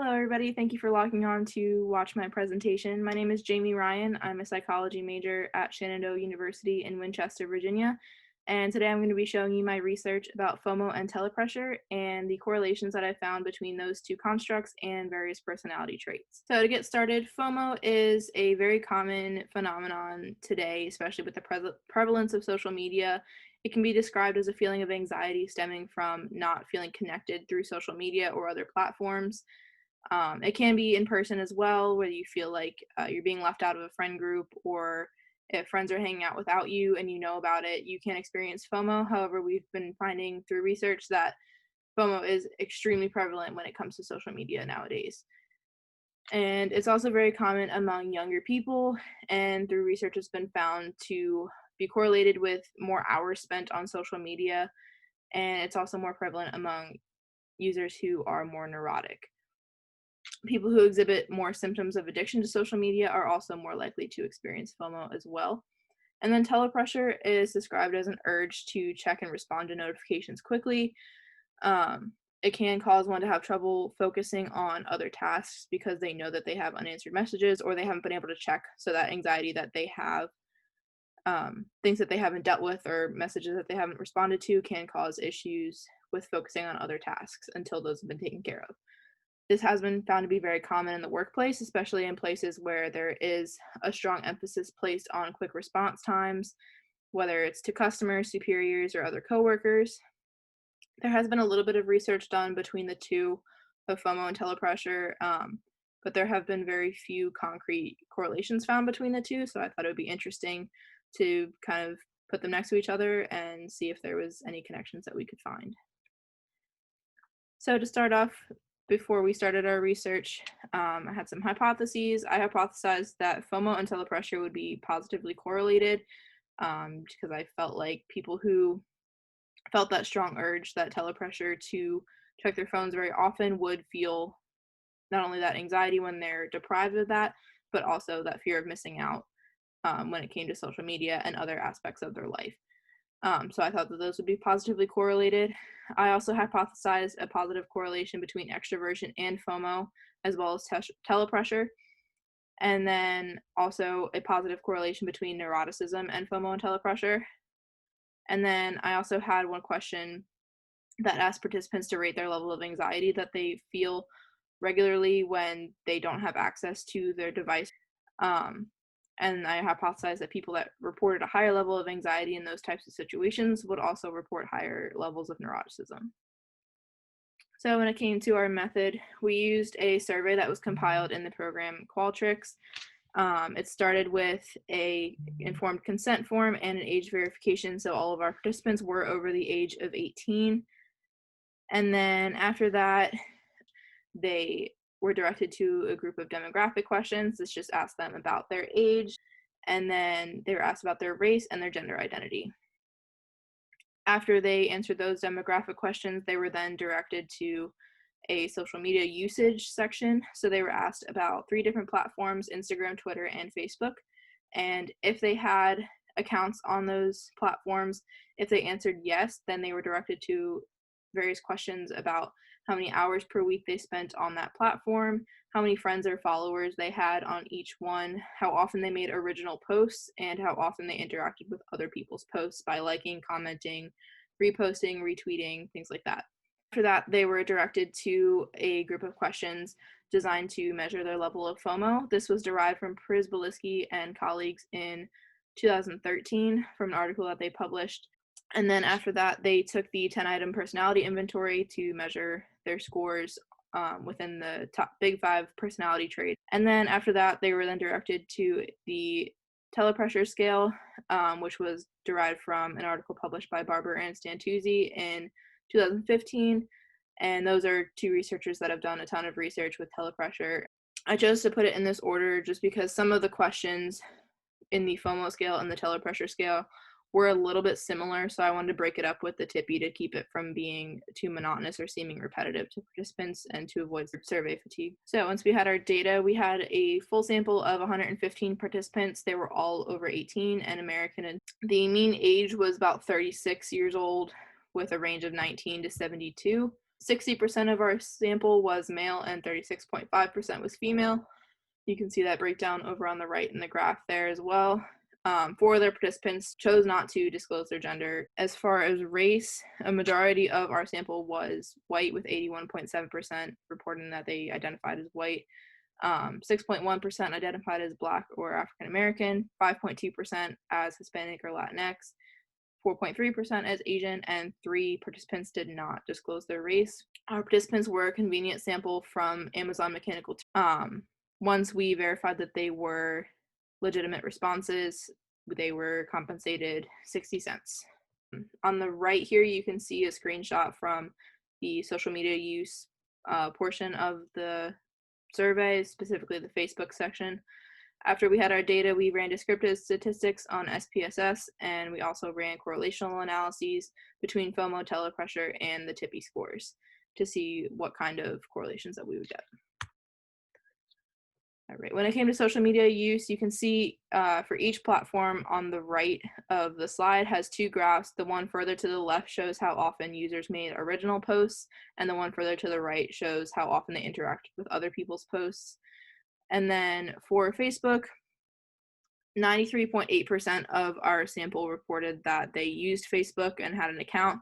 Hello, everybody. Thank you for logging on to watch my presentation. My name is Jamie Ryan. I'm a psychology major at Shenandoah University in Winchester, Virginia. And today I'm going to be showing you my research about FOMO and telepressure and the correlations that I found between those two constructs and various personality traits. So to get started, FOMO is a very common phenomenon today, especially with the prevalence of social media. It can be described as a feeling of anxiety stemming from not feeling connected through social media or other platforms. It can be in person as well, where you feel like you're being left out of a friend group, or if friends are hanging out without you and you know about it, you can experience FOMO. However, we've been finding through research that FOMO is extremely prevalent when it comes to social media nowadays. And it's also very common among younger people, and through research, it's been found to be correlated with more hours spent on social media, and it's also more prevalent among users who are more neurotic. People who exhibit more symptoms of addiction to social media are also more likely to experience FOMO as well. And then telepressure is described as an urge to check and respond to notifications quickly. It can cause one to have trouble focusing on other tasks because they know that they have unanswered messages or they haven't been able to check. So that anxiety that they have, things that they haven't dealt with or messages that they haven't responded to, can cause issues with focusing on other tasks until those have been taken care of. This has been found to be very common in the workplace, especially in places where there is a strong emphasis placed on quick response times, whether it's to customers, superiors, or other coworkers. There has been a little bit of research done between the two of FOMO and telepressure, but there have been very few concrete correlations found between the two, so I thought it would be interesting to kind of put them next to each other and see if there was any connections that we could find. So to start off, before we started our research, I had some hypotheses. I hypothesized that FOMO and telepressure would be positively correlated because I felt like people who felt that strong urge, that telepressure to check their phones very often, would feel not only that anxiety when they're deprived of that, but also that fear of missing out when it came to social media and other aspects of their life. So I thought that those would be positively correlated. I also hypothesized a positive correlation between extroversion and FOMO, as well as telepressure, and then also a positive correlation between neuroticism and FOMO and telepressure. And then I also had one question that asked participants to rate their level of anxiety that they feel regularly when they don't have access to their device. Um, and I hypothesized that people that reported a higher level of anxiety in those types of situations would also report higher levels of neuroticism. So when it came to our method, we used a survey that was compiled in the program Qualtrics. It started with a informed consent form and an age verification, so all of our participants were over the age of 18. And then after that, they were directed to a group of demographic questions. This just asked them about their age, and then they were asked about their race and their gender identity. After they answered those demographic questions, they were then directed to a social media usage section. So they were asked about 3 different platforms: Instagram, Twitter, and Facebook. And if they had accounts on those platforms, if they answered yes, then they were directed to various questions about how many hours per week they spent on that platform, how many friends or followers they had on each one, how often they made original posts, and how often they interacted with other people's posts by liking, commenting, reposting, retweeting, things like that. After that, they were directed to a group of questions designed to measure their level of FOMO. This was derived from Przybylski and colleagues in 2013 from an article that they published. And then after that, they took the 10-item personality inventory to measure their scores within the top big 5 personality traits. And then after that, they were then directed to the telepressure scale, which was derived from an article published by Barber and Stantuzzi in 2015. And those are 2 researchers that have done a ton of research with telepressure. I chose to put it in this order just because some of the questions in the FOMO scale and the telepressure scale were a little bit similar, so I wanted to break it up with the TIPI to keep it from being too monotonous or seeming repetitive to participants and to avoid survey fatigue. So once we had our data, we had a full sample of 115 participants. They were all over 18 and American, and the mean age was about 36 years old with a range of 19 to 72. 60% of our sample was male and 36.5% was female. You can see that breakdown over on the right in the graph there as well. 4 of their participants chose not to disclose their gender. As far as race, a majority of our sample was white, with 81.7% reporting that they identified as white. 6.1% identified as Black or African American, 5.2% as Hispanic or Latinx, 4.3% as Asian, and 3 participants did not disclose their race. Our participants were a convenient sample from Amazon Mechanical Turk. Once we verified that they were legitimate responses, they were compensated 60 cents. On the right here, you can see a screenshot from the social media use portion of the survey, specifically the Facebook section. After we had our data, we ran descriptive statistics on SPSS, and we also ran correlational analyses between FOMO, telepressure, and the TIPI scores to see what kind of correlations that we would get. All right, when it came to social media use, you can see for each platform on the right of the slide has 2 graphs. The one further to the left shows how often users made original posts, and the one further to the right shows how often they interacted with other people's posts. And then for Facebook, 93.8% of our sample reported that they used Facebook and had an account,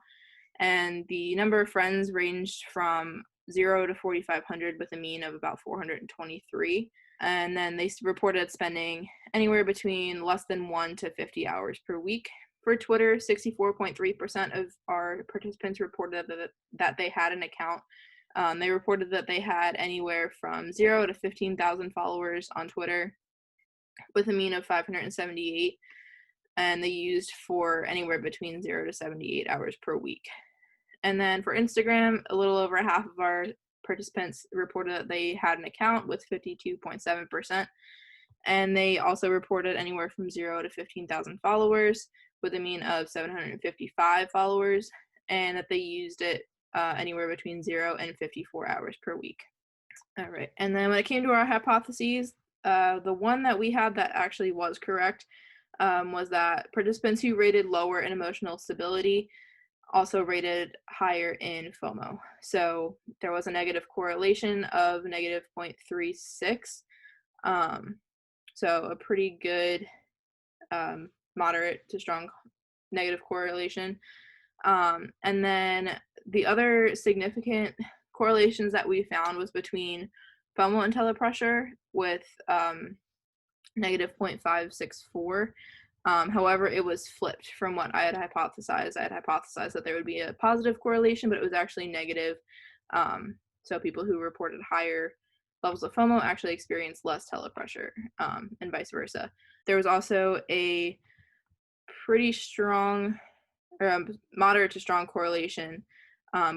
and the number of friends ranged from 0 to 4,500 with a mean of about 423. And then they reported spending anywhere between less than 1 to 50 hours per week. For Twitter, 64.3% of our participants reported that they had an account. They reported that they had anywhere from 0 to 15,000 followers on Twitter with a mean of 578, and they used for anywhere between 0 to 78 hours per week. And then for Instagram, a little over half of our participants reported that they had an account with 52.7%, and they also reported anywhere from 0 to 15,000 followers with a mean of 755 followers, and that they used it anywhere between 0 and 54 hours per week. All right, and then when it came to our hypotheses, the one that we had that actually was correct was that participants who rated lower in emotional stability also rated higher in FOMO. So there was a negative correlation of negative 0.36. So a pretty good moderate to strong negative correlation. And then the other significant correlations that we found was between FOMO and telepressure with negative 0.564. However, it was flipped from what I had hypothesized. I had hypothesized that there would be a positive correlation, but it was actually negative. So people who reported higher levels of FOMO actually experienced less telepressure, and vice versa. There was also a pretty strong, moderate to strong correlation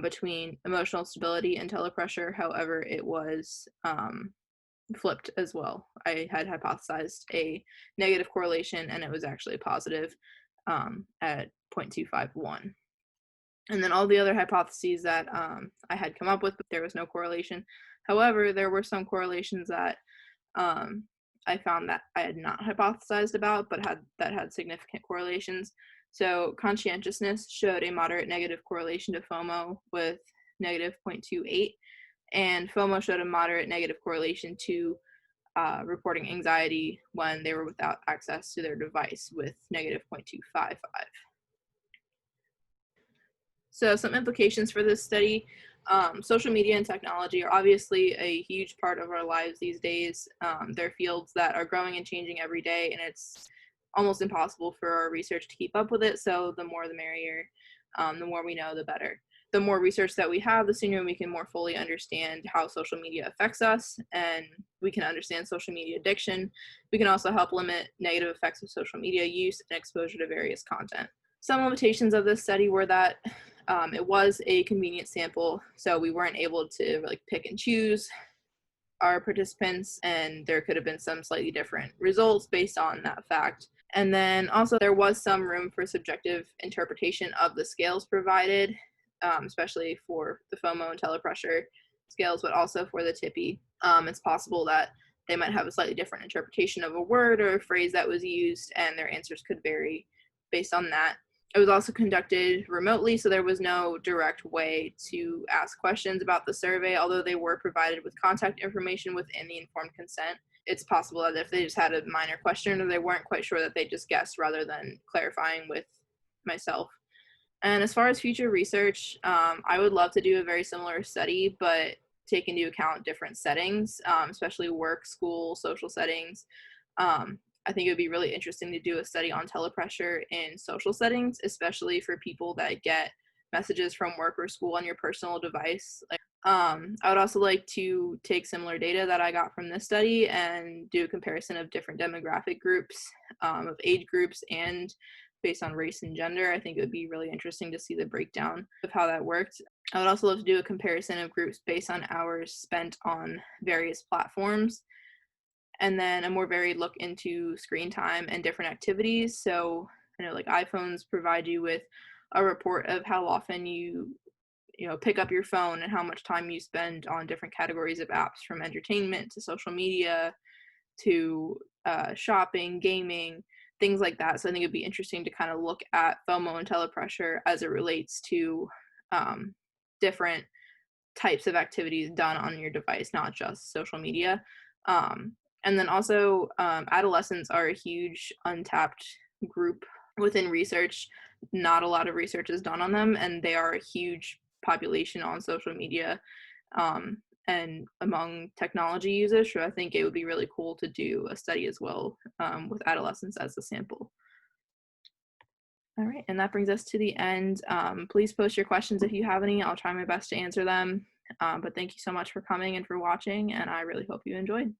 between emotional stability and telepressure. However, it was flipped as well. I had hypothesized a negative correlation, and it was actually positive at 0.251. And then all the other hypotheses that I had come up with, but there was no correlation. However, there were some correlations that I found that I had not hypothesized about, but had significant correlations. So conscientiousness showed a moderate negative correlation to FOMO with negative 0.28, and FOMO showed a moderate negative correlation to reporting anxiety when they were without access to their device with negative 0.255. So some implications for this study. Social media and technology are obviously a huge part of our lives these days. They're fields that are growing and changing every day, and it's almost impossible for our research to keep up with it. So the more the merrier. The more we know, the better. The more research that we have, the sooner we can more fully understand how social media affects us, and we can understand social media addiction. We can also help limit negative effects of social media use and exposure to various content. Some limitations of this study were that it was a convenient sample, so we weren't able to really pick and choose our participants, and there could have been some slightly different results based on that fact. And then also there was some room for subjective interpretation of the scales provided, especially for the FOMO and telepressure scales, but also for the TIPI. It's possible that they might have a slightly different interpretation of a word or a phrase that was used, and their answers could vary based on that. It was also conducted remotely, so there was no direct way to ask questions about the survey, although they were provided with contact information within the informed consent. It's possible that if they just had a minor question or they weren't quite sure, that they just guessed rather than clarifying with myself. And as far as future research, I would love to do a very similar study, but take into account different settings, especially work, school, social settings. I think it would be really interesting to do a study on telepressure in social settings, especially for people that get messages from work or school on your personal device. I would also like to take similar data that I got from this study and do a comparison of different demographic groups, of age groups, and based on race and gender. I think it would be really interesting to see the breakdown of how that worked. I would also love to do a comparison of groups based on hours spent on various platforms, and then a more varied look into screen time and different activities. So I know like iPhones provide you with a report of how often you pick up your phone and how much time you spend on different categories of apps, from entertainment to social media to shopping, gaming, things like that. So I think it'd be interesting to kind of look at FOMO and telepressure as it relates to different types of activities done on your device, not just social media. And then also, adolescents are a huge untapped group within research. Not a lot of research is done on them, and they are a huge population on social media and among technology users. So I think it would be really cool to do a study as well with adolescents as a sample. All right, and that brings us to the end. Please post your questions if you have any. I'll try my best to answer them. But thank you so much for coming and for watching, and I really hope you enjoyed.